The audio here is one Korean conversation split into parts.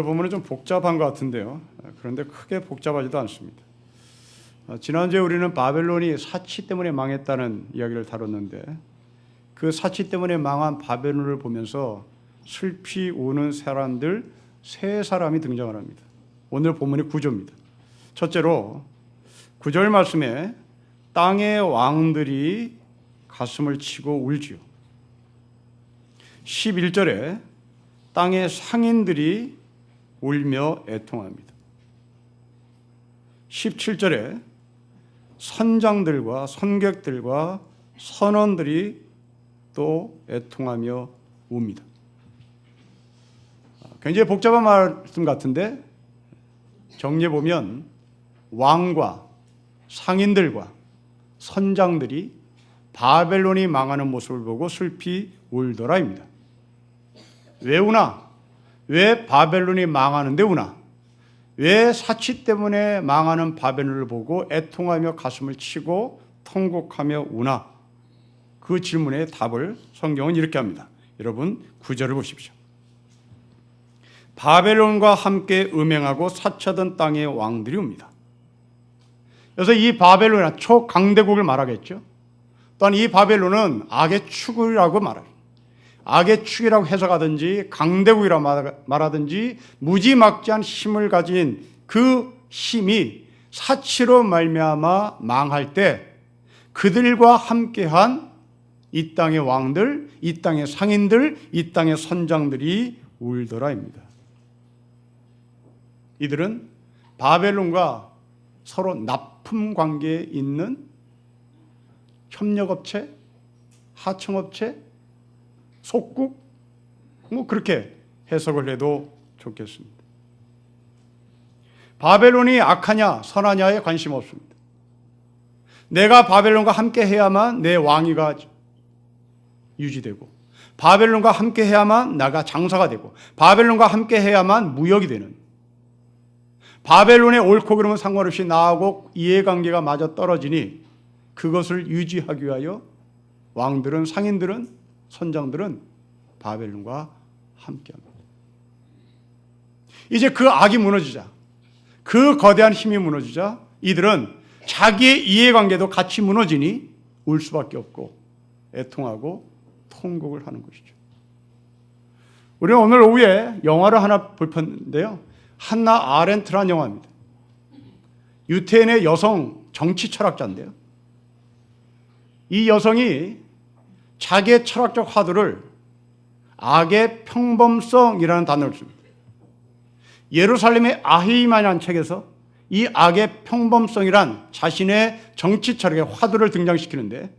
오늘 본문은 좀 복잡한 것 같은데요. 그런데 크게 복잡하지도 않습니다. 지난주에 우리는 바벨론이 사치 때문에 망했다는 이야기를 다뤘는데 그 사치 때문에 망한 바벨론을 보면서 슬피 우는 사람들 세 사람이 등장을 합니다. 오늘 본문의 구조입니다. 첫째로 9절 말씀에 땅의 왕들이 가슴을 치고 울지요. 11절에 땅의 상인들이 울며 애통합니다. 17절에 선장들과 선객들과 선원들이 또 애통하며 웁니다. 굉장히 복잡한 말씀 같은데 정리해 보면 왕과 상인들과 선장들이 바벨론이 망하는 모습을 보고 슬피 울더라입니다. 왜 우나? 왜 바벨론이 망하는데 우나? 왜 사치 때문에 망하는 바벨론을 보고 애통하며 가슴을 치고 통곡하며 우나? 그 질문의 답을 성경은 이렇게 합니다. 여러분 9절을 보십시오. 바벨론과 함께 음행하고 사치하던 땅의 왕들이 옵니다. 그래서 이 바벨론은 초강대국을 말하겠죠. 또한 이 바벨론은 악의 축이라고 말합니다. 악의 축이라고 해석하든지 강대국이라고 말하든지 무지막지한 힘을 가진 그 힘이 사치로 말미암아 망할 때 그들과 함께한 이 땅의 왕들, 이 땅의 상인들, 이 땅의 선장들이 울더라입니다. 이들은 바벨론과 서로 납품 관계에 있는 협력업체, 하청업체, 속국, 그렇게 해석을 해도 좋겠습니다. 바벨론이 악하냐 선하냐에 관심 없습니다. 내가 바벨론과 함께 해야만 내 왕위가 유지되고 바벨론과 함께 해야만 나가 장사가 되고 바벨론과 함께 해야만 무역이 되는, 바벨론의 옳고 그름은 상관없이 나하고 이해관계가 마저 떨어지니 그것을 유지하기 위하여 왕들은, 상인들은, 선장들은 바벨론과 함께합니다. 이제 그 악이 무너지자, 그 거대한 힘이 무너지자 이들은 자기의 이해관계도 같이 무너지니 울 수밖에 없고 애통하고 통곡을 하는 것이죠. 우리는 오늘 오후에 영화를 하나 볼 텐데요. 한나 아렌트라는 영화입니다. 유태인의 여성 정치 철학자인데요. 이 여성이 자기의 철학적 화두를 악의 평범성이라는 단어를 씁니다. 예루살렘의 아히만이라는 책에서 이 악의 평범성이란 자신의 정치 철학의 화두를 등장시키는데,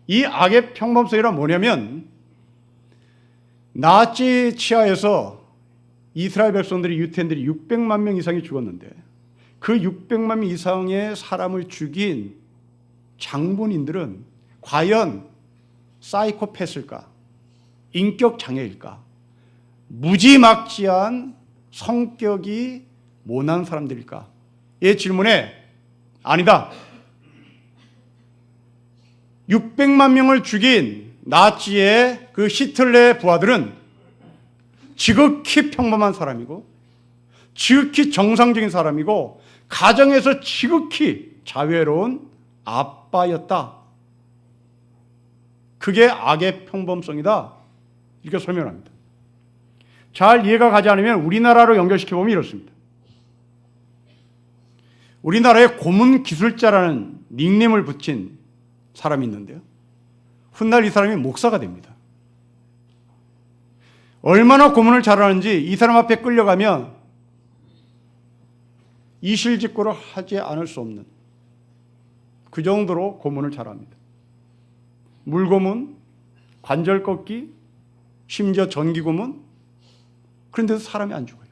이 악의 평범성이란 뭐냐면 나치 치하에서 이스라엘 백성들이, 유태인들이 600만 명 이상이 죽었는데 그 600만 명 이상의 사람을 죽인 장본인들은 과연 사이코패스일까? 인격 장애일까? 무지막지한 성격이 모난 사람들일까? 이 질문에 아니다. 600만 명을 죽인 나치의 그 히틀러의 부하들은 지극히 평범한 사람이고 지극히 정상적인 사람이고 가정에서 지극히 자유로운 아빠였다. 그게 악의 평범성이다. 이렇게 설명합니다. 잘 이해가 가지 않으면 우리나라로 연결시켜보면 이렇습니다. 우리나라에 고문 기술자라는 닉네임을 붙인 사람이 있는데요. 훗날 이 사람이 목사가 됩니다. 얼마나 고문을 잘하는지 이 사람 앞에 끌려가면 이실직고를 하지 않을 수 없는 그 정도로 고문을 잘합니다. 물고문, 관절 꺾기, 심지어 전기고문, 그런데도 사람이 안 죽어요.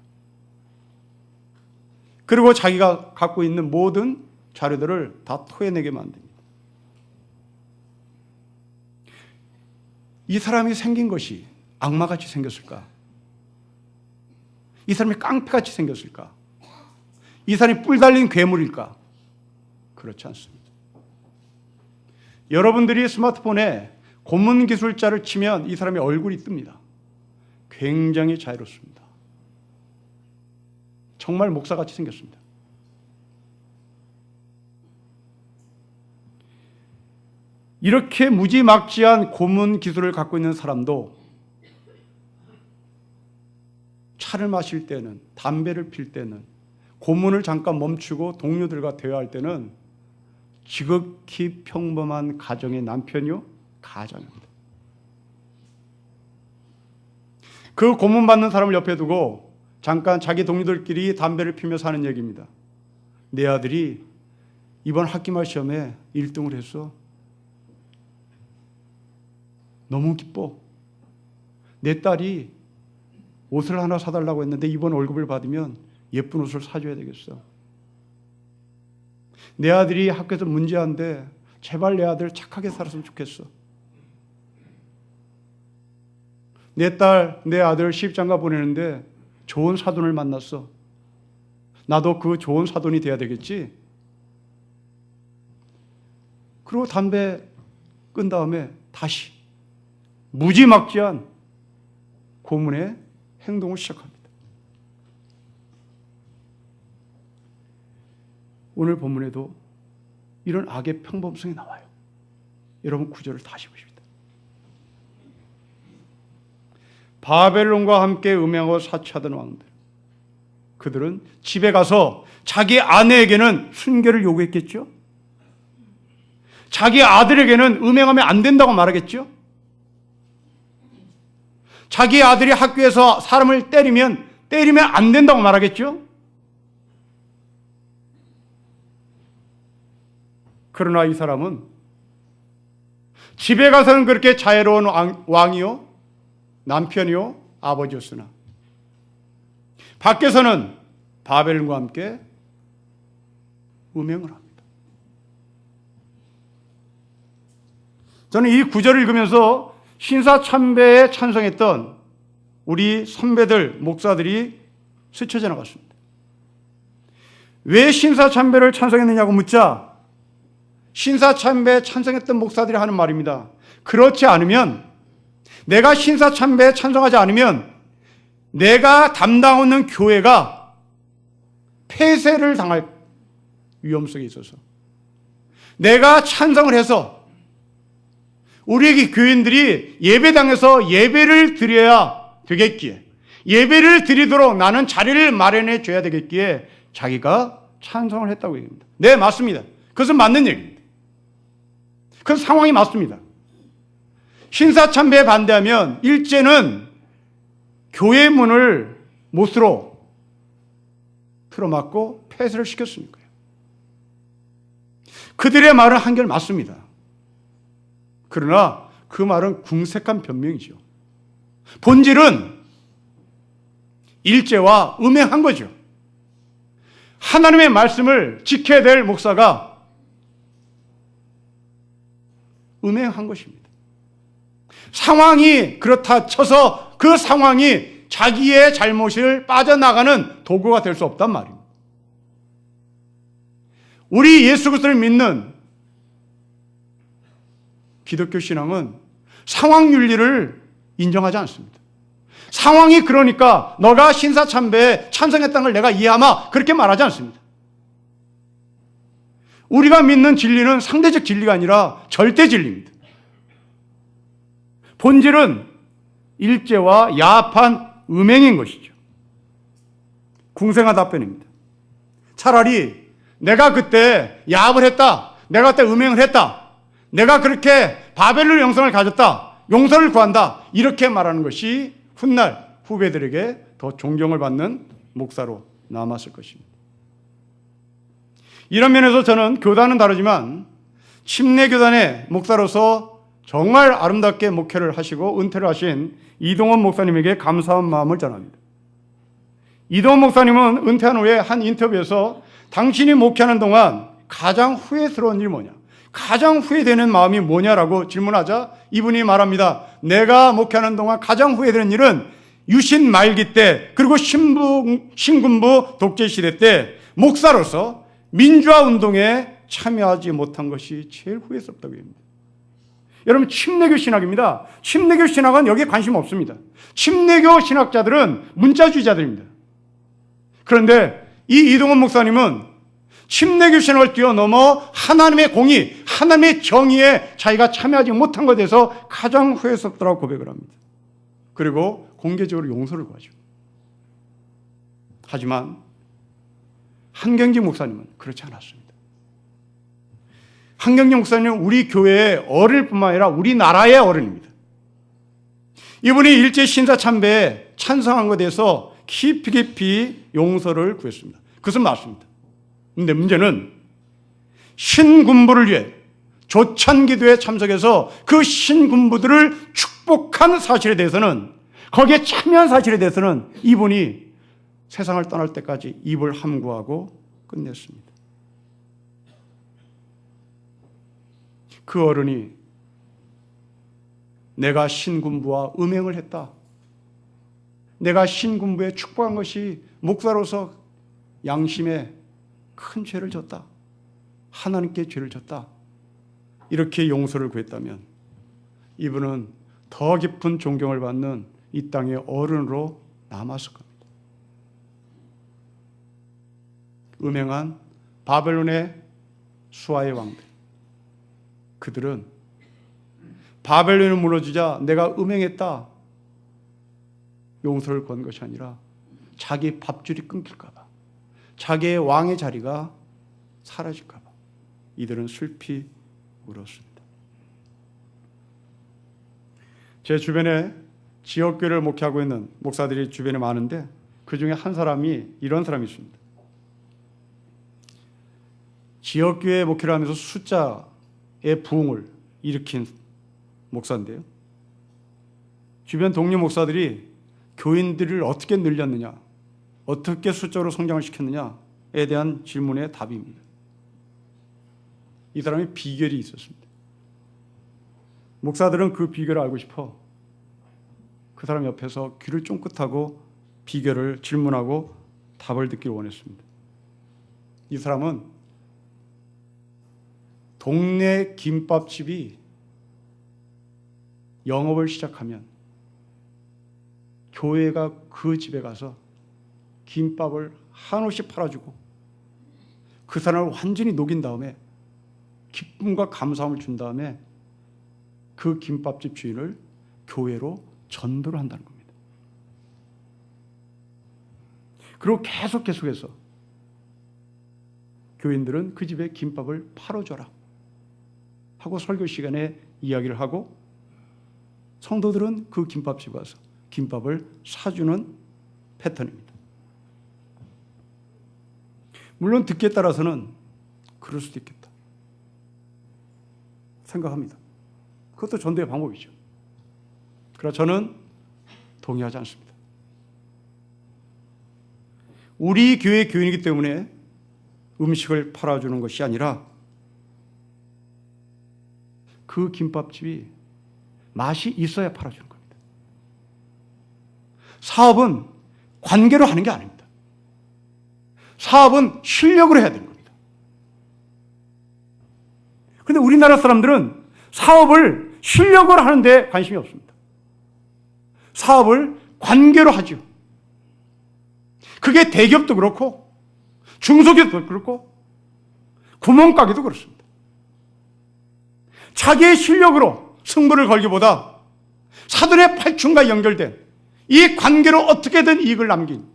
그리고 자기가 갖고 있는 모든 자료들을 다 토해내게 만듭니다. 이 사람이 생긴 것이 악마같이 생겼을까? 이 사람이 깡패같이 생겼을까? 이 사람이 뿔 달린 괴물일까? 그렇지 않습니다. 여러분들이 스마트폰에 고문 기술자를 치면 이 사람의 얼굴이 뜹니다. 굉장히 자유롭습니다. 정말 목사같이 생겼습니다. 이렇게 무지막지한 고문 기술을 갖고 있는 사람도 차를 마실 때는, 담배를 필 때는, 고문을 잠깐 멈추고 동료들과 대화할 때는 지극히 평범한 가정의 남편이요, 가장입니다. 그 고문받는 사람을 옆에 두고 잠깐 자기 동료들끼리 담배를 피면서 하는 얘기입니다. 내 아들이 이번 학기말 시험에 1등을 했어. 너무 기뻐. 내 딸이 옷을 하나 사달라고 했는데 이번 월급을 받으면 예쁜 옷을 사줘야 되겠어. 내 아들이 학교에서 문제한데 제발 내 아들 착하게 살았으면 좋겠어. 내 딸, 내 아들 시집장가 보내는데 좋은 사돈을 만났어. 나도 그 좋은 사돈이 돼야 되겠지. 그리고 담배 끈 다음에 다시 무지막지한 고문의 행동을 시작합니다. 오늘 본문에도 이런 악의 평범성이 나와요. 여러분 구절을 다시 보십시다. 바벨론과 함께 음행하고 사치하던 왕들, 그들은 집에 가서 자기 아내에게는 순결을 요구했겠죠. 자기 아들에게는 음행하면 안 된다고 말하겠죠. 자기 아들이 학교에서 사람을 때리면 안 된다고 말하겠죠. 그러나 이 사람은 집에 가서는 그렇게 자애로운 왕이요, 남편이요, 아버지였으나 밖에서는 바벨론과 함께 음행을 합니다. 저는 이 구절을 읽으면서 신사참배에 찬성했던 우리 선배들, 목사들이 스쳐 지나갔습니다. 왜 신사참배를 찬성했느냐고 묻자 신사참배에 찬성했던 목사들이 하는 말입니다. 그렇지 않으면, 내가 신사참배에 찬성하지 않으면 내가 담당하는 교회가 폐쇄를 당할 위험성이 있어서 내가 찬성을 해서 우리 교인들이 예배당에서 예배를 드려야 되겠기에, 예배를 드리도록 나는 자리를 마련해 줘야 되겠기에 자기가 찬성을 했다고 얘기합니다. 네, 맞습니다. 그것은 맞는 얘기입니다. 그 상황이 맞습니다. 신사참배에 반대하면 일제는 교회 문을 못으로 틀어막고 폐쇄를 시켰으니까요. 그들의 말은 한결 맞습니다. 그러나 그 말은 궁색한 변명이죠. 본질은 일제와 음행한 거죠. 하나님의 말씀을 지켜야 될 목사가 음행한 것입니다. 상황이 그렇다 쳐서 그 상황이 자기의 잘못을 빠져나가는 도구가 될 수 없단 말입니다. 우리 예수 그리스도를 믿는 기독교 신앙은 상황 윤리를 인정하지 않습니다. 상황이 그러니까 너가 신사참배에 찬성했다는 걸 내가 이해하마, 그렇게 말하지 않습니다. 우리가 믿는 진리는 상대적 진리가 아니라 절대 진리입니다. 본질은 일제와 야합한 음행인 것이죠. 궁색한 답변입니다. 차라리 내가 그때 야합을 했다, 내가 그때 음행을 했다, 내가 그렇게 바벨론 영성을 가졌다, 용서를 구한다, 이렇게 말하는 것이 훗날 후배들에게 더 존경을 받는 목사로 남았을 것입니다. 이런 면에서 저는 교단은 다르지만 침례교단의 목사로서 정말 아름답게 목회를 하시고 은퇴를 하신 이동원 목사님에게 감사한 마음을 전합니다. 이동원 목사님은 은퇴한 후에 한 인터뷰에서 당신이 목회하는 동안 가장 후회스러운 일이 뭐냐, 가장 후회되는 마음이 뭐냐라고 질문하자 이분이 말합니다. 내가 목회하는 동안 가장 후회되는 일은 유신 말기 때, 그리고 신군부 독재 시대 때 목사로서 민주화 운동에 참여하지 못한 것이 제일 후회스럽다고 합니다. 여러분, 침례교 신학입니다. 침례교 신학은 여기에 관심 없습니다. 침례교 신학자들은 문자주의자들입니다. 그런데 이 이동원 목사님은 침례교 신학을 뛰어넘어 하나님의 공의, 하나님의 정의에 자기가 참여하지 못한 것에 대해서 가장 후회스럽다고 고백을 합니다. 그리고 공개적으로 용서를 구하죠. 하지만 한경직 목사님은 그렇지 않았습니다. 한경직 목사님은 우리 교회의 어른일 뿐만 아니라 우리나라의 어른입니다. 이분이 일제 신사참배에 찬성한 것에 대해서 깊이 용서를 구했습니다. 그것은 맞습니다. 그런데 문제는 신군부를 위해 조찬기도에 참석해서 그 신군부들을 축복한 사실에 대해서는, 거기에 참여한 사실에 대해서는 이분이 세상을 떠날 때까지 입을 함구하고 끝냈습니다. 그 어른이 내가 신군부와 음행을 했다, 내가 신군부에 축복한 것이 목사로서 양심에 큰 죄를 졌다, 하나님께 죄를 졌다, 이렇게 용서를 구했다면 이분은 더 깊은 존경을 받는 이 땅의 어른으로 남았을 겁니다. 음행한 바벨론의 수하의 왕들, 그들은 바벨론이 무너지자 내가 음행했다 용서를 구한 것이 아니라 자기 밥줄이 끊길까 봐, 자기의 왕의 자리가 사라질까 봐 이들은 슬피 울었습니다. 제 주변에 지역교회를 목회하고 있는 목사들이 주변에 많은데 그 중에 한 사람이 이런 사람이 있습니다. 지역교회 목회를 하면서 숫자의 부흥을 일으킨 목사인데요, 주변 동료 목사들이 교인들을 어떻게 늘렸느냐, 어떻게 숫자로 성장을 시켰느냐에 대한 질문의 답입니다. 이 사람의 비결이 있었습니다. 목사들은 그 비결을 알고 싶어 그 사람 옆에서 귀를 쫑긋하고 비결을 질문하고 답을 듣기를 원했습니다. 이 사람은 동네 김밥집이 영업을 시작하면 교회가 그 집에 가서 김밥을 한없이 팔아주고 그 사람을 완전히 녹인 다음에 기쁨과 감사함을 준 다음에 그 김밥집 주인을 교회로 전도를 한다는 겁니다. 그리고 계속해서 교인들은 그 집에 김밥을 팔아줘라 하고 설교 시간에 이야기를 하고 성도들은 그 김밥집에 가서 김밥을 사주는 패턴입니다. 물론 듣기에 따라서는 그럴 수도 있겠다 생각합니다. 그것도 전도의 방법이죠. 그러나 저는 동의하지 않습니다. 우리 교회 교인이기 때문에 음식을 팔아주는 것이 아니라 그 김밥집이 맛이 있어야 팔아주는 겁니다. 사업은 관계로 하는 게 아닙니다. 사업은 실력으로 해야 되는 겁니다. 그런데 우리나라 사람들은 사업을 실력으로 하는데 관심이 없습니다. 사업을 관계로 하죠. 그게 대기업도 그렇고 중소기업도 그렇고 구멍가게도 그렇습니다. 자기의 실력으로 승부를 걸기보다 사돈의 팔춘과 연결된 이 관계로 어떻게든 이익을 남긴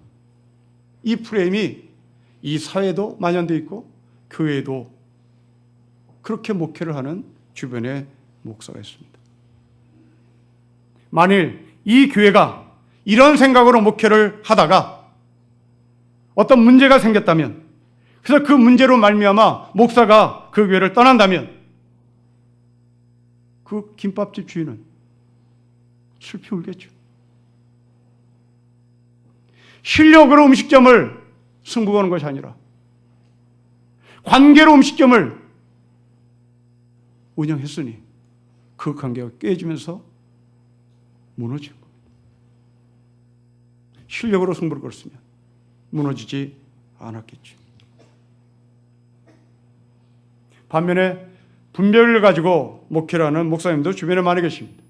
이 프레임이 이 사회에도 만연되어 있고 교회에도 그렇게 목회를 하는 주변에 목사가 있습니다. 만일 이 교회가 이런 생각으로 목회를 하다가 어떤 문제가 생겼다면, 그래서 그 문제로 말미암아 목사가 그 교회를 떠난다면 그 김밥집 주인은 슬피 울겠죠. 실력으로 음식점을 승부하는 것이 아니라 관계로 음식점을 운영했으니 그 관계가 깨지면서 무너진 겁니다. 실력으로 승부를 걸었으면 무너지지 않았겠죠. 반면에 분별을 가지고 목회를 하는 목사님도 주변에 많이 계십니다.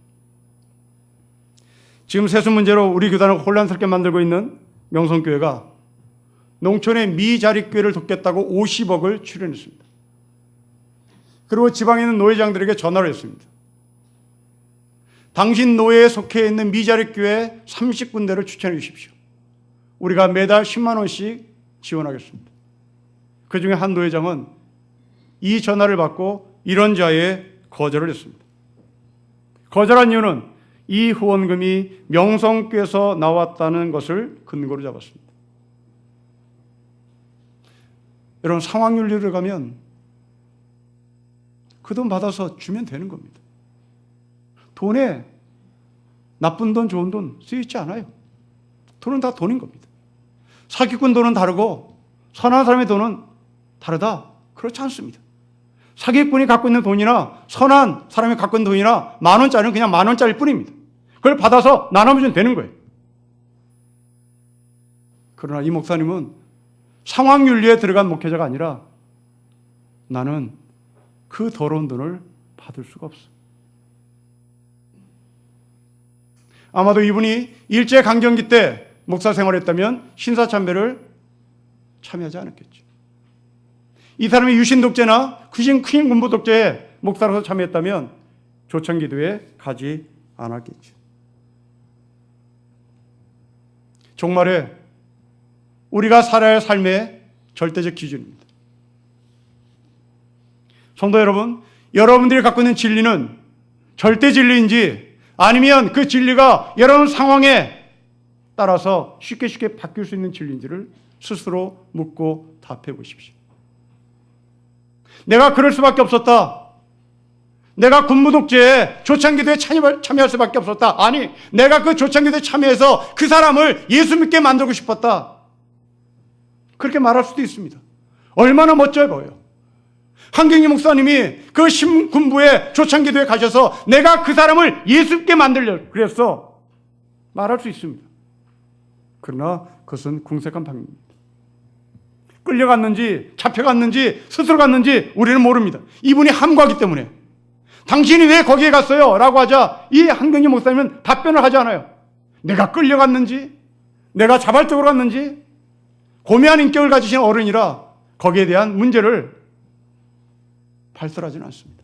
지금 세수 문제로 우리 교단을 혼란스럽게 만들고 있는 명성교회가 농촌의 미자립교회를 돕겠다고 50억을 출연했습니다. 그리고 지방에 있는 노회장들에게 전화를 했습니다. 당신 노회에 속해 있는 미자립교회 30군데를 추천해 주십시오. 우리가 매달 10만 원씩 지원하겠습니다. 그중에 한 노회장은 이 전화를 받고 이런 자에 거절을 했습니다. 거절한 이유는 이 후원금이 명성교에서 나왔다는 것을 근거로 잡았습니다. 여러분, 상황윤리를 가면 그 돈 받아서 주면 되는 겁니다. 돈에 나쁜 돈, 좋은 돈 쓰이지 않아요. 돈은 다 돈인 겁니다. 사기꾼 돈은 다르고 선한 사람의 돈은 다르다. 그렇지 않습니다. 사기꾼이 갖고 있는 돈이나 선한 사람이 갖고 있는 돈이나 만 원짜리는 그냥 만 원짜리일 뿐입니다. 그걸 받아서 나눠주면 되는 거예요. 그러나 이 목사님은 상황윤리에 들어간 목회자가 아니라 나는 그 더러운 돈을 받을 수가 없어. 아마도 이분이 일제강점기 때 목사 생활했다면 신사참배를 참여하지 않았겠죠. 이 사람이 유신독재나 큰 군부독재에 목사로서 참여했다면 조창기도에 가지 않았겠죠. 종말에 우리가 살아야 할 삶의 절대적 기준입니다. 성도 여러분, 여러분들이 갖고 있는 진리는 절대 진리인지 아니면 그 진리가 여러분 상황에 따라서 쉽게 바뀔 수 있는 진리인지를 스스로 묻고 답해 보십시오. 내가 그럴 수밖에 없었다. 내가 군부독재에 조창기도에 참여할 수밖에 없었다. 아니, 내가 그 조창기도에 참여해서 그 사람을 예수 믿게 만들고 싶었다. 그렇게 말할 수도 있습니다. 얼마나 멋져 보여요. 한경희 목사님이 그 신군부에 조창기도에 가셔서 내가 그 사람을 예수 믿게 만들려고 그랬어. 말할 수 있습니다. 그러나 그것은 궁색한 방법입니다. 끌려갔는지 잡혀갔는지 스스로 갔는지 우리는 모릅니다. 이분이 함구하기 때문에. 당신이 왜 거기에 갔어요? 라고 하자 이 한경희 목사님은 답변을 하지 않아요. 내가 끌려갔는지 내가 자발적으로 갔는지 고매한 인격을 가지신 어른이라 거기에 대한 문제를 발설하지는 않습니다.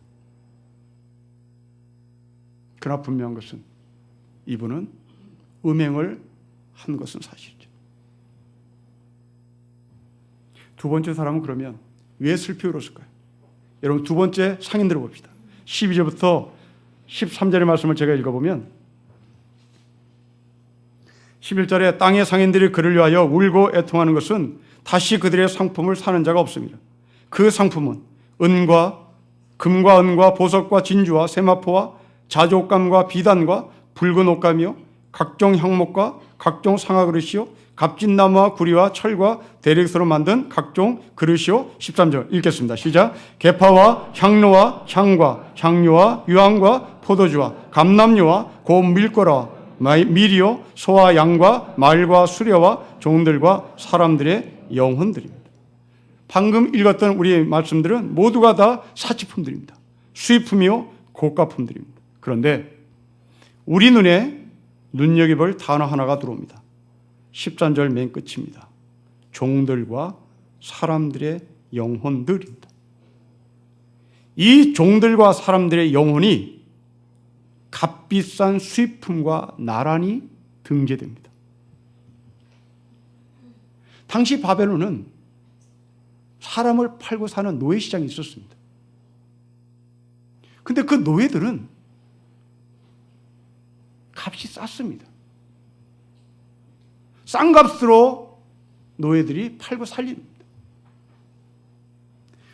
그러나 분명한 것은 이분은 음행을 한 것은 사실이죠. 두 번째 사람은 그러면 왜 슬피 울었을까요? 여러분, 두 번째 상인 들어봅시다. 12절부터 13절의 말씀을 제가 읽어보면 11절에 땅의 상인들이 그를 위하여 울고 애통하는 것은 다시 그들의 상품을 사는 자가 없습니다. 그 상품은 금과 은과 보석과 진주와 세마포와 자주옷감과 비단과 붉은 옷감이요 각종 향목과 각종 상아그릇이요 갑진나무와 구리와 철과 대릭스로 만든 각종 그릇이요. 13절 읽겠습니다. 시작. 개파와 향로와 향과 향료와 유황과 포도주와 감람류와 고운 밀가루와 밀이요 소와 양과 말과 수레와 종들과 사람들의 영혼들입니다. 방금 읽었던 우리의 말씀들은 모두가 다 사치품들입니다. 수입품이요 고가품들입니다. 그런데 우리 눈에 눈여겨볼 단어 하나가 들어옵니다. 13절 맨 끝입니다. 종들과 사람들의 영혼들입니다. 이 종들과 사람들의 영혼이 값비싼 수입품과 나란히 등재됩니다. 당시 바벨론은 사람을 팔고 사는 노예시장이 있었습니다. 근데 그 노예들은 값이 쌌습니다. 싼 값으로 노예들이 팔고 살립니다.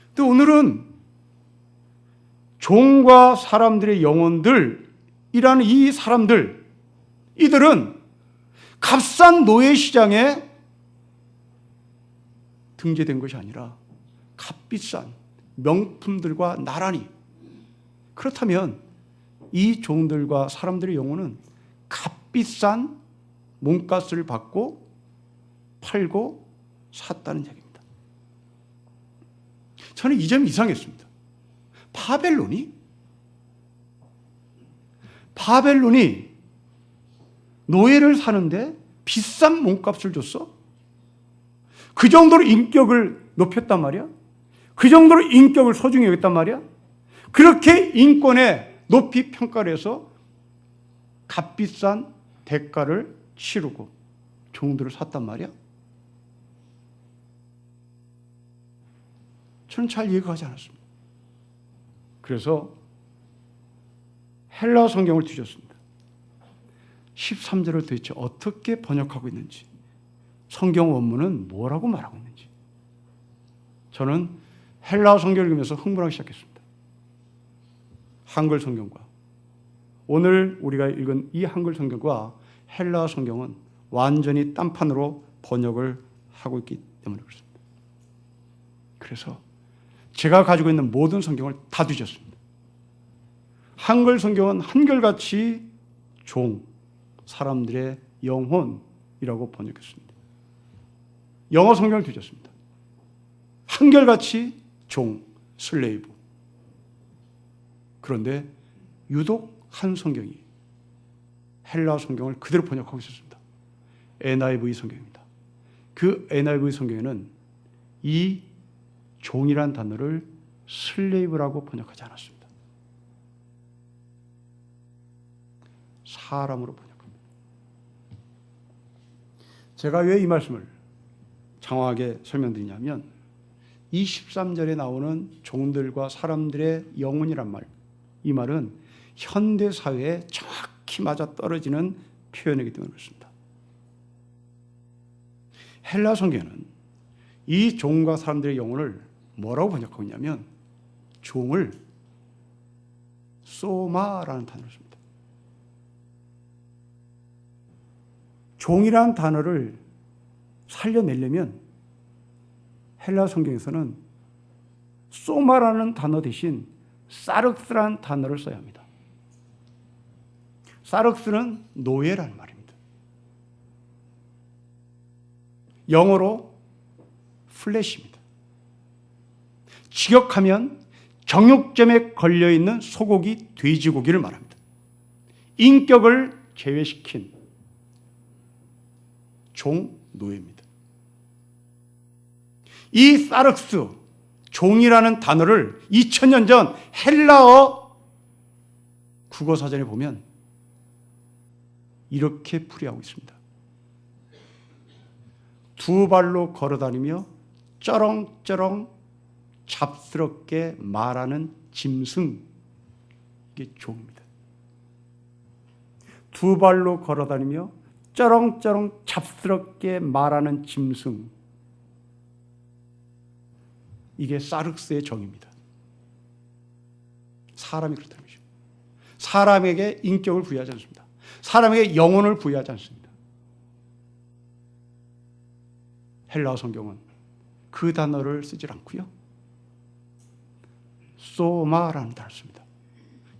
근데 오늘은 종과 사람들의 영혼들이라는 이 사람들, 이들은 값싼 노예시장에 등재된 것이 아니라 값비싼 명품들과 나란히. 그렇다면 이 종들과 사람들의 영혼은 값비싼 몸값을 받고 팔고 샀다는 얘기입니다. 저는 이 점이 이상했습니다. 바벨론이 노예를 사는데 비싼 몸값을 줬어? 그 정도로 인격을 높였단 말이야. 그 정도로 인격을 소중히 여겼단 말이야. 그렇게 인권에 높이 평가를 해서 값비싼 대가를 치르고 종들을 샀단 말이야. 저는 잘 이해가 가지 않았습니다. 그래서 헬라 성경을 뒤졌습니다. 13절을 도대체 어떻게 번역하고 있는지, 성경 원문은 뭐라고 말하고 있는지 저는 헬라 성경을 읽으면서 흥분하기 시작했습니다. 한글 성경과 오늘 우리가 읽은 이 한글 성경과 헬라 성경은 완전히 딴판으로 번역을 하고 있기 때문에 그렇습니다. 그래서 제가 가지고 있는 모든 성경을 다 뒤졌습니다. 한글 성경은 한결같이 종, 사람들의 영혼이라고 번역했습니다. 영어 성경을 뒤졌습니다. 한결같이 종, 슬레이브. 그런데 유독 한 성경이 헬라 성경을 그대로 번역하고 있었습니다. NIV 성경입니다. 그 NIV 성경에는 이 종이란 단어를 슬레이브라고 번역하지 않았습니다. 사람으로 번역합니다. 제가 왜 이 말씀을 장황하게 설명드리냐면 23절에 나오는 종들과 사람들의 영혼이란 말, 이 말은 현대사회에 정확히 맞아떨어지는 표현이기 때문에 그렇습니다. 헬라 성경은 이 종과 사람들의 영혼을 뭐라고 번역하고 있냐면 종을 소마라는 단어를 씁니다. 종이라는 단어를 살려내려면 헬라 성경에서는 소마라는 단어 대신 사륵스라는 단어를 써야 합니다. 사륵스는 노예라는 말입니다. 영어로 플래시입니다. 직역하면 정육점에 걸려있는 소고기, 돼지고기를 말합니다. 인격을 제외시킨 종, 노예입니다. 이 사륵스, 종이라는 단어를 2000년 전 헬라어 국어사전에 보면 이렇게 풀이하고 있습니다. 두 발로 걸어다니며 쩌렁쩌렁 잡스럽게 말하는 짐승, 이게 종입니다. 두 발로 걸어다니며 쩌렁쩌렁 잡스럽게 말하는 짐승, 이게 사륵스의 정입니다. 사람이 그렇다는 것이죠. 사람에게 인격을 부여하지 않습니다. 사람에게 영혼을 부여하지 않습니다. 헬라어 성경은 그 단어를 쓰지 않고요. 소마라는 단어를 씁니다.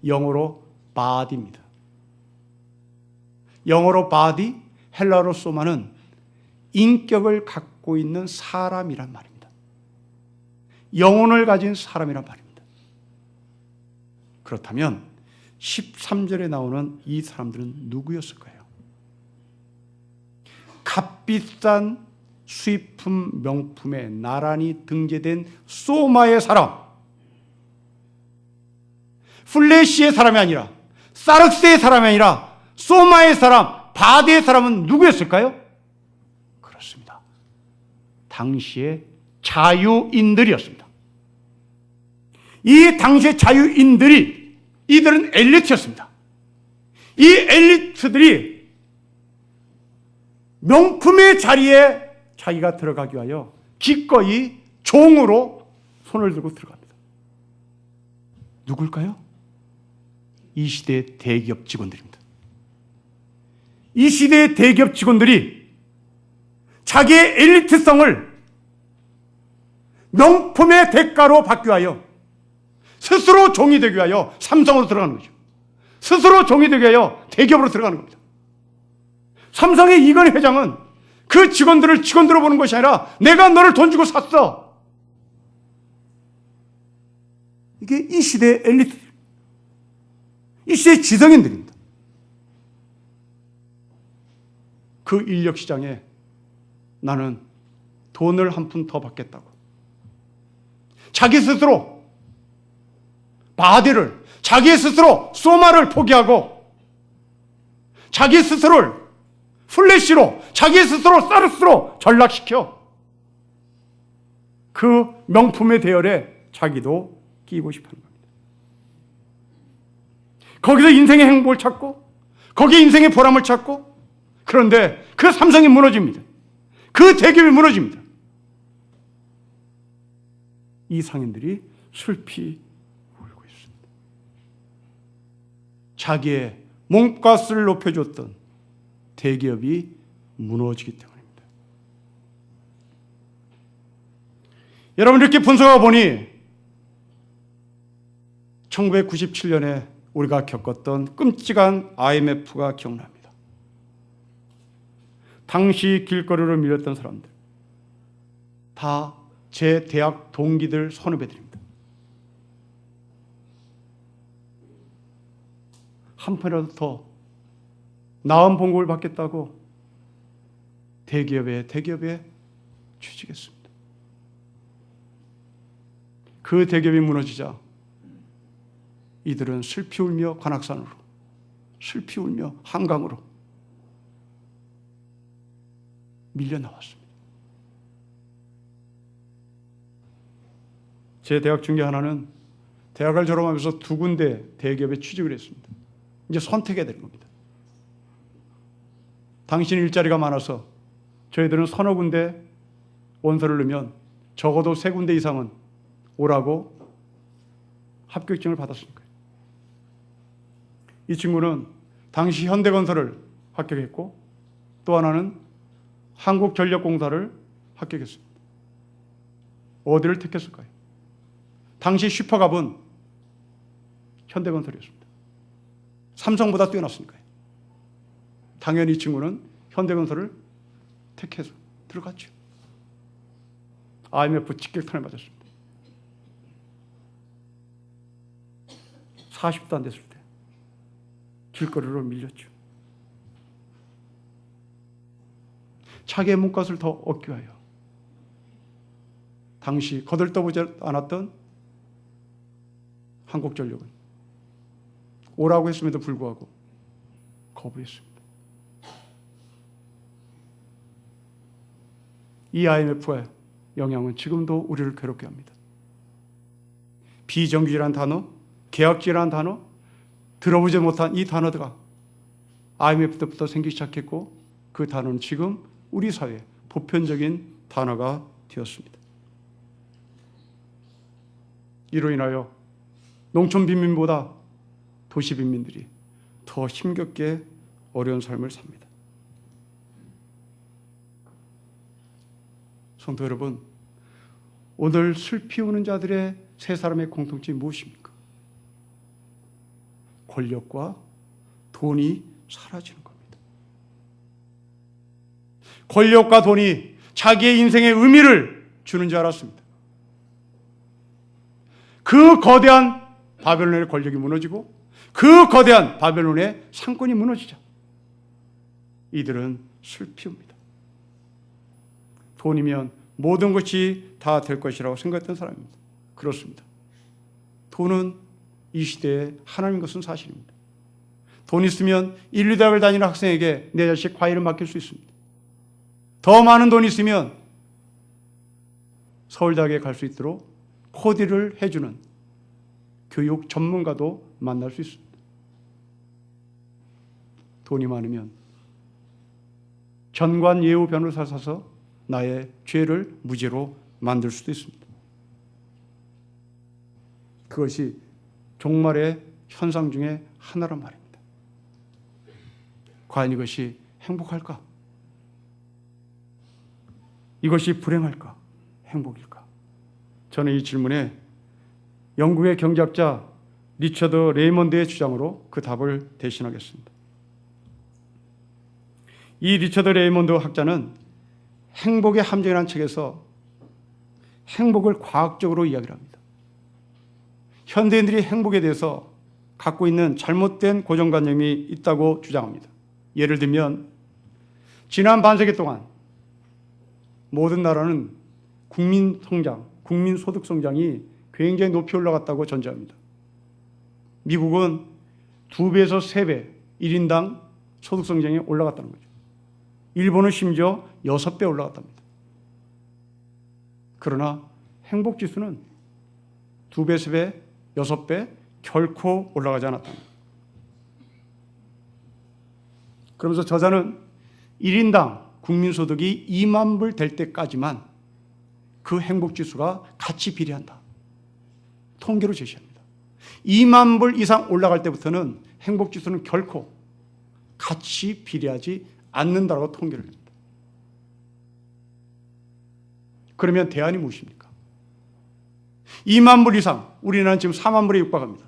영어로 바디입니다. 영어로 바디, 헬라어로 소마는 인격을 갖고 있는 사람이란 말입니다. 영혼을 가진 사람이란 말입니다. 그렇다면 13절에 나오는 이 사람들은 누구였을까요? 값비싼 수입품 명품에 나란히 등재된 소마의 사람, 플래시의 사람이 아니라, 사륵스의 사람이 아니라 소마의 사람, 바디의 사람은 누구였을까요? 그렇습니다. 당시의 자유인들이었습니다. 이 당시의 자유인들이, 이들은 엘리트였습니다. 이 엘리트들이 명품의 자리에 자기가 들어가기 위하여 기꺼이 종으로 손을 들고 들어갑니다. 누굴까요? 이 시대의 대기업 직원들입니다. 이 시대의 대기업 직원들이 자기의 엘리트성을 명품의 대가로 받기 위하여 스스로 종이 되기 위하여 삼성으로 들어가는 거죠. 스스로 종이 되기 위하여 대기업으로 들어가는 겁니다. 삼성의 이건희 회장은 그 직원들을 직원으로 보는 것이 아니라 내가 너를 돈 주고 샀어. 이게 이 시대의 엘리트, 이 시대의 지성인들입니다. 그 인력 시장에 나는 돈을 한 푼 더 받겠다고. 자기 스스로 바디를, 자기 스스로 소마를 포기하고 자기 스스로를 플래시로, 자기 스스로 사르스로 전락시켜 그 명품의 대열에 자기도 끼고 싶어하는 겁니다. 거기서 인생의 행복을 찾고 거기에 인생의 보람을 찾고, 그런데 그 삼성이 무너집니다. 그 대기업이 무너집니다. 이 상인들이 슬피 울고 있습니다. 자기의 몸값을 높여줬던 대기업이 무너지기 때문입니다. 여러분, 이렇게 분석해 보니 1997년에 우리가 겪었던 끔찍한 IMF가 기억납니다. 당시 길거리로 밀렸던 사람들 다 제 대학 동기들 선후배들입니다. 한 푼이라도 더 나은 봉급을 받겠다고 대기업에 취직했습니다. 그 대기업이 무너지자 이들은 슬피 울며 관악산으로, 슬피 울며 한강으로 밀려 나왔습니다. 제 대학 중에 하나는 대학을 졸업하면서 2군데 대기업에 취직을 했습니다. 이제 선택해야 되는 겁니다. 당신 일자리가 많아서 저희들은 서너 군데 원서를 넣으면 적어도 3군데 이상은 오라고 합격증을 받았으니까요. 이 친구는 당시 현대건설을 합격했고 또 하나는 한국전력공사를 합격했습니다. 어디를 택했을까요? 당시 슈퍼갑은 현대건설이었습니다. 삼성보다 뛰어났으니까요. 당연히 이 친구는 현대건설을 택해서 들어갔죠. IMF 직격탄을 맞았습니다. 40도 안 됐을 때 길거리로 밀렸죠. 자기의 몸값을 더 얻기 위하여 당시 거들떠보지 않았던 한국전력은 오라고 했음에도 불구하고 거부했습니다. 이 IMF의 영향은 지금도 우리를 괴롭게 합니다. 비정규직이라는 단어, 계약직이라는 단어, 들어보지 못한 이 단어가 IMF 때부터 생기기 시작했고 그 단어는 지금 우리 사회의 보편적인 단어가 되었습니다. 이로 인하여 농촌 빈민보다 도시 빈민들이 더 힘겹게 어려운 삶을 삽니다. 성도 여러분, 오늘 슬피 우는 자들의 세 사람의 공통점이 무엇입니까? 권력과 돈이 사라지는 겁니다. 권력과 돈이 자기의 인생의 의미를 주는 줄 알았습니다. 그 거대한 바벨론의 권력이 무너지고 그 거대한 바벨론의 상권이 무너지자 이들은 슬피웁니다. 돈이면 모든 것이 다 될 것이라고 생각했던 사람입니다. 그렇습니다. 돈은 이 시대에 하나님 것은 사실입니다. 돈 있으면 인류대학을 다니는 학생에게 내 자식 과외를 맡길 수 있습니다. 더 많은 돈이 있으면 서울대학에 갈 수 있도록 코디를 해주는 교육 전문가도 만날 수 있습니다. 돈이 많으면 전관 예우 변호사 사서 나의 죄를 무죄로 만들 수도 있습니다. 그것이 종말의 현상 중에 하나란 말입니다. 과연 이것이 행복할까? 이것이 불행할까? 행복일까? 저는 이 질문에 영국의 경제학자 리처드 레이먼드의 주장으로 그 답을 대신하겠습니다. 이 리처드 레이먼드 학자는 행복의 함정이라는 책에서 행복을 과학적으로 이야기를 합니다. 현대인들이 행복에 대해서 갖고 있는 잘못된 고정관념이 있다고 주장합니다. 예를 들면 지난 반세기 동안 모든 나라는 국민 성장, 국민 소득 성장이 굉장히 높이 올라갔다고 전제합니다. 미국은 2배에서 3배 1인당 소득 성장이 올라갔다는 거죠. 일본은 심지어 6배 올라갔답니다. 그러나 행복 지수는 2배, 3배, 6배 결코 올라가지 않았답니다. 그러면서 저자는 1인당 국민소득이 2만 불 될 때까지만 그 행복지수가 같이 비례한다. 통계로 제시합니다. 2만 불 이상 올라갈 때부터는 행복지수는 결코 같이 비례하지 않는다고 통계를 합니다. 그러면 대안이 무엇입니까? 2만 불 이상, 우리나라는 지금 4만 불에 육박합니다.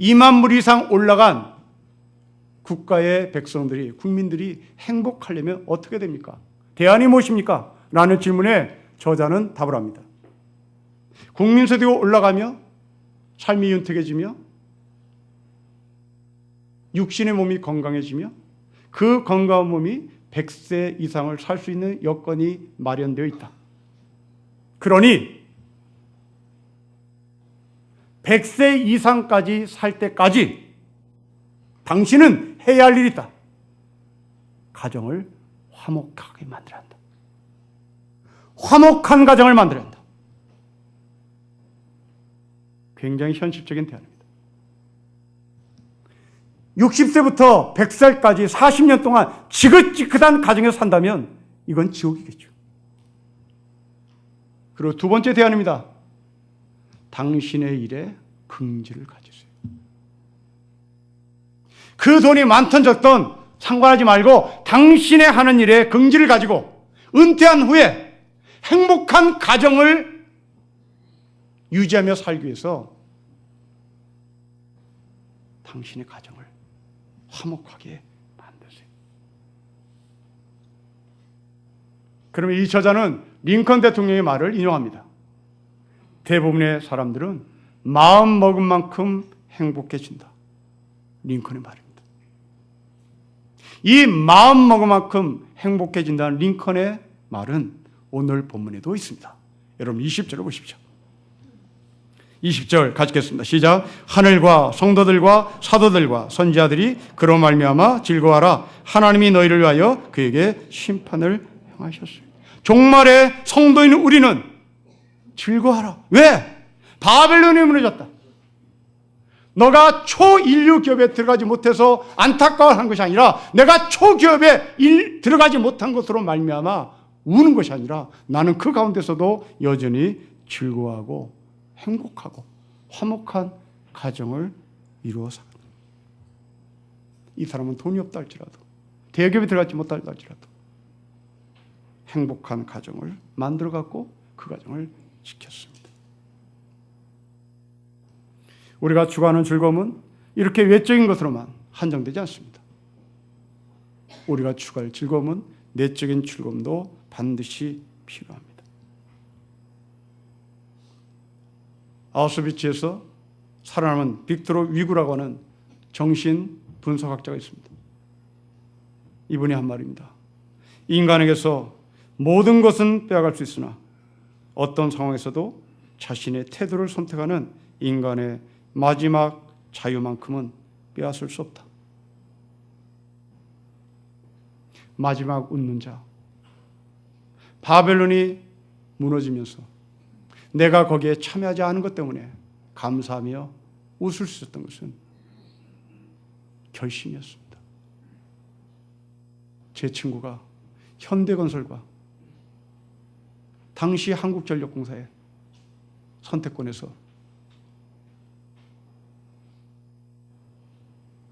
2만 불 이상 올라간 국가의 백성들이, 국민들이 행복하려면 어떻게 됩니까? 대안이 무엇입니까? 라는 질문에 저자는 답을 합니다. 국민소득이 올라가며 삶이 윤택해지며 육신의 몸이 건강해지며 그 건강한 몸이 100세 이상을 살 수 있는 여건이 마련되어 있다. 그러니 100세 이상까지 살 때까지 당신은 해야 할 일이 있다. 가정을 화목하게 만들어야 한다. 화목한 가정을 만들어야 한다. 굉장히 현실적인 대안입니다. 60세부터 100살까지 40년 동안 지긋지긋한 가정에서 산다면 이건 지옥이겠죠. 그리고 두 번째 대안입니다. 당신의 일에 긍지를 가지세요. 그 돈이 많든 적든 상관하지 말고 당신의 하는 일에 긍지를 가지고 은퇴한 후에 행복한 가정을 유지하며 살기 위해서 당신의 가정을 화목하게 만드세요. 그러면 이 저자는 링컨 대통령의 말을 인용합니다. 대부분의 사람들은 마음 먹은 만큼 행복해진다. 링컨의 말입니다. 이 마음 먹은 만큼 행복해진다는 링컨의 말은 오늘 본문에도 있습니다. 여러분 20절을 보십시오. 20절 같이 읽겠습니다. 시작. 하늘과 성도들과 사도들과 선지자들이 그로 말미암아 즐거워하라. 하나님이 너희를 위하여 그에게 심판을 행하셨어요. 종말의 성도인 우리는 즐거워하라. 왜? 바벨론이 무너졌다. 너가 초인류 기업에 들어가지 못해서 안타까워하는 것이 아니라 내가 초기업에 들어가지 못한 것으로 말미암아 우는 것이 아니라 나는 그 가운데서도 여전히 즐거워하고 행복하고 화목한 가정을 이루어 살아간다. 이 사람은 돈이 없다 할지라도 대기업에 들어가지 못한다 할지라도 행복한 가정을 만들어갖고 그 가정을 지켰습니다. 우리가 추구하는 즐거움은 이렇게 외적인 것으로만 한정되지 않습니다. 우리가 추구할 즐거움은 내적인 즐거움도 반드시 필요합니다. 아우슈비츠에서 살아남은 빅토르 위구라고 하는 정신 분석학자가 있습니다. 이분이 한 말입니다. 인간에게서 모든 것은 빼앗을 수 있으나 어떤 상황에서도 자신의 태도를 선택하는 인간의 마지막 자유만큼은 빼앗을 수 없다. 마지막 웃는 자. 바벨론이 무너지면서 내가 거기에 참여하지 않은 것 때문에 감사하며 웃을 수 있었던 것은 결심이었습니다. 제 친구가 현대건설과 당시 한국전력공사의 선택권에서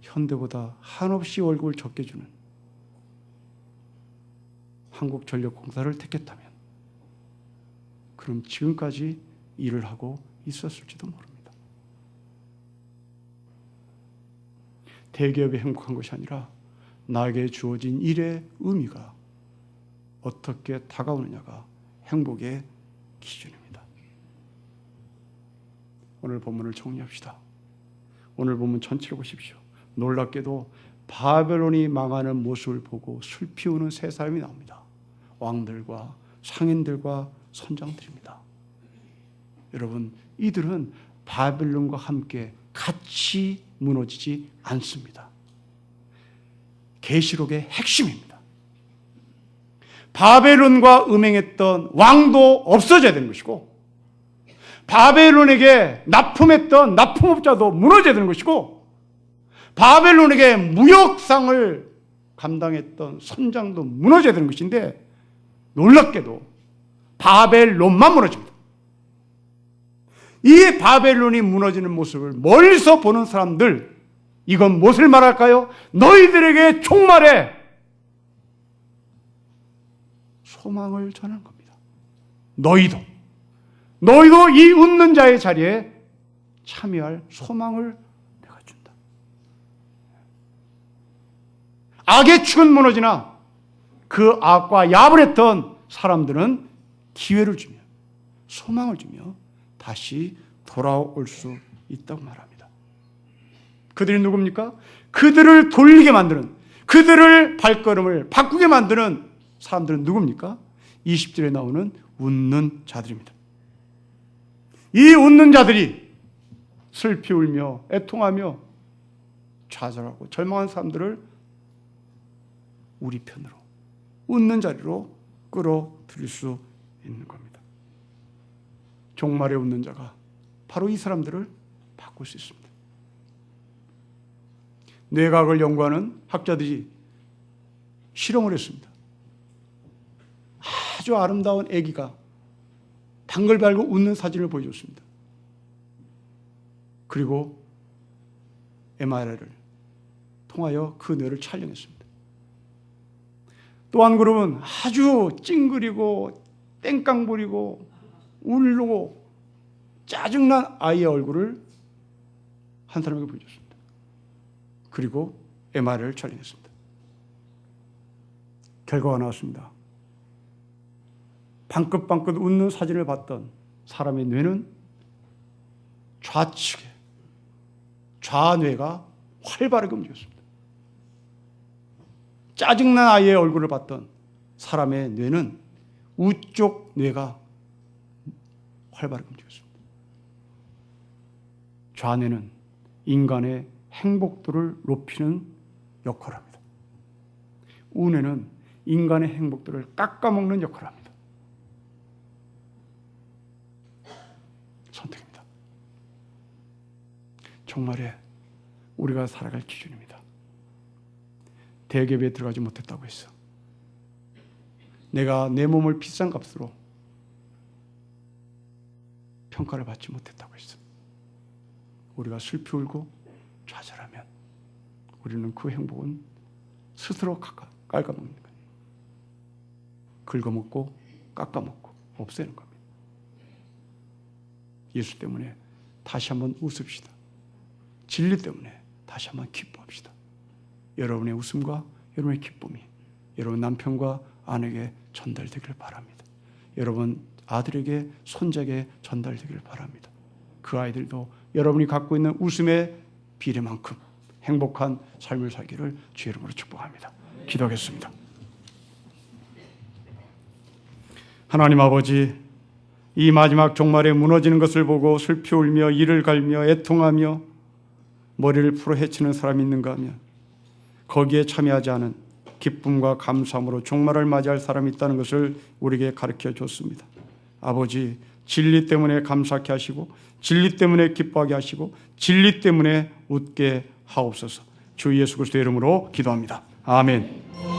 현대보다 한없이 월급을 적게 주는 한국전력공사를 택했다면 그럼 지금까지 일을 하고 있었을지도 모릅니다. 대기업이 행복한 것이 아니라 나에게 주어진 일의 의미가 어떻게 다가오느냐가 행복의 기준입니다. 오늘 본문을 정리합시다. 오늘 본문 전체를 보십시오. 놀랍게도 바벨론이 망하는 모습을 보고 슬피 우는 세 사람이 나옵니다. 왕들과 상인들과 선장들입니다. 여러분, 이들은 바벨론과 함께 같이 무너지지 않습니다. 계시록의 핵심입니다. 바벨론과 음행했던 왕도 없어져야 되는 것이고, 바벨론에게 납품했던 납품업자도 무너져야 되는 것이고, 바벨론에게 무역상을 감당했던 선장도 무너져야 되는 것인데, 놀랍게도 바벨론만 무너집니다. 이 바벨론이 무너지는 모습을 멀리서 보는 사람들, 이건 무엇을 말할까요? 너희들에게 종말에 소망을 전하는 겁니다. 너희도 이 웃는 자의 자리에 참여할 소망을 내가 준다. 악의 축은 무너지나 그 악과 야불했던 사람들은 기회를 주며 소망을 주며 다시 돌아올 수 있다고 말합니다. 그들이 누굽니까? 그들을 돌리게 만드는, 그들을 발걸음을 바꾸게 만드는 사람들은 누굽니까? 20절에 나오는 웃는 자들입니다. 이 웃는 자들이 슬피 울며 애통하며 좌절하고 절망한 사람들을 우리 편으로, 웃는 자리로 끌어들일 수 있는 겁니다. 종말에 웃는 자가 바로 이 사람들을 바꿀 수 있습니다. 뇌과학을 연구하는 학자들이 실험을 했습니다. 아주 아름다운 아기가 방글방글 웃는 사진을 보여줬습니다. 그리고 MRI를 통하여 그 뇌를 촬영했습니다. 또 한 그룹은 아주 찡그리고 땡깡 부리고 울고 짜증난 아이의 얼굴을 한 사람에게 보여줬습니다. 그리고 MRI를 촬영했습니다. 결과가 나왔습니다. 방긋방긋 웃는 사진을 봤던 사람의 뇌는 좌측에, 좌뇌가 활발하게 움직였습니다. 짜증난 아이의 얼굴을 봤던 사람의 뇌는 우쪽 뇌가 활발하게 움직였습니다. 좌뇌는 인간의 행복도를 높이는 역할을 합니다. 우뇌는 인간의 행복도를 깎아먹는 역할을 합니다. 선택입니다. 정말에 우리가 살아갈 기준입니다. 대기업에 들어가지 못했다고 했어. 내가 내 몸을 비싼 값으로 평가를 받지 못했다고 했어. 우리가 슬피 울고 좌절하면 우리는 그 행복은 스스로 깎아먹는 거예요. 긁어먹고 깎아먹고 없애는 겁니다. 예수 때문에 다시 한번 웃읍시다. 진리 때문에 다시 한번 기뻐합시다. 여러분의 웃음과 여러분의 기쁨이 여러분 남편과 아내에게 전달되기를 바랍니다. 여러분 아들에게, 손자에게 전달되기를 바랍니다. 그 아이들도 여러분이 갖고 있는 웃음의 비례만큼 행복한 삶을 살기를 주의 이름으로 축복합니다. 기도하겠습니다. 하나님 아버지, 이 마지막 종말에 무너지는 것을 보고 슬피 울며 이를 갈며 애통하며 머리를 풀어 헤치는 사람이 있는가 하면 거기에 참여하지 않은 기쁨과 감사함으로 종말을 맞이할 사람이 있다는 것을 우리에게 가르쳐 줬습니다. 아버지, 진리 때문에 감사케 하시고 진리 때문에 기뻐하게 하시고 진리 때문에 웃게 하옵소서. 주 예수 그리스도의 이름으로 기도합니다. 아멘.